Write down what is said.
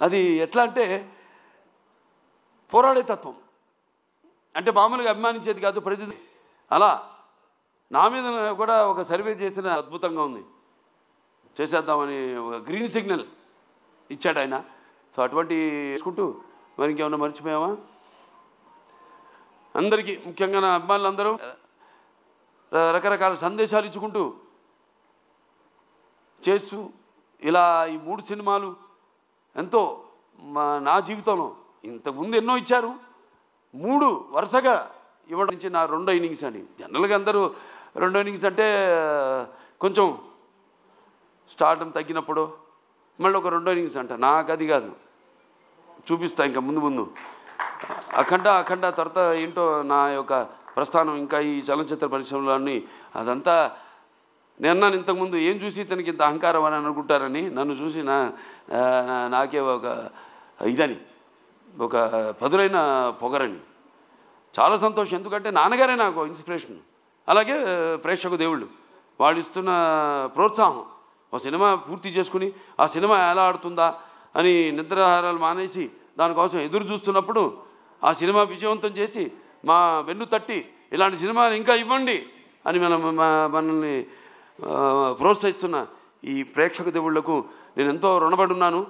అది ఎట్లా అంటే పోరాడే తత్వం, అంటే మామూలుగా అభిమానించేది కాదు ప్రతి అలా. నా మీద కూడా ఒక సర్వే చేసిన అద్భుతంగా ఉంది, చేసేద్దామని ఒక గ్రీన్ సిగ్నల్ ఇచ్చాడు ఆయన. సో అటువంటి చేసుకుంటూ మరి ఇంకేమన్నా మర్చిపోయామా? అందరికీ ముఖ్యంగా నా అభిమానులందరూ రకరకాల సందేశాలు ఇచ్చుకుంటూ చేస్తూ ఇలా ఈ 3 సినిమాలు ఎంతో నా జీవితంలో ఇంతకుముందు ఎన్నో ఇచ్చారు, 3 వరుసగా ఇవ్వడం నుంచి నా రెండో ఇన్నింగ్స్ అని. జనరల్గా అందరూ రెండో ఇన్నింగ్స్ అంటే కొంచెం స్టార్డం తగ్గినప్పుడు మళ్ళీ ఒక రెండో ఇన్నింగ్స్ అంట. నాకు అది కాదు, చూపిస్తా ఇంకా ముందు అఖండ తర్వాత ఏంటో నా యొక్క ప్రస్థానం ఇంకా ఈ చలనచిత్ర పరిశ్రమలోని అదంతా. నేను ఇంతకుముందు ఏం చూసి తనకి ఇంత అహంకారం అని అనుకుంటారని, నన్ను చూసి నాకే ఒక ఇదని, ఒక పదులైన పొగరని. చాలా సంతోషం, ఎందుకంటే నాన్నగారే నాకు ఇన్స్పిరేషన్. అలాగే ప్రేక్షక దేవుళ్ళు వాళ్ళు ఇస్తున్న ప్రోత్సాహం. ఒక సినిమా పూర్తి చేసుకుని ఆ సినిమా ఎలా ఆడుతుందా అని నిద్రాహారాలు మానేసి దానికోసం ఎదురు చూస్తున్నప్పుడు ఆ సినిమా విజయవంతం చేసి మా వెన్ను తట్టి ఇలాంటి సినిమాలు ఇంకా ఇవ్వండి అని మనల్ని ప్రోత్సహిస్తున్న ఈ ప్రేక్షక దేవుళ్లకు నేను ఎంతో రుణపడి ఉన్నాను.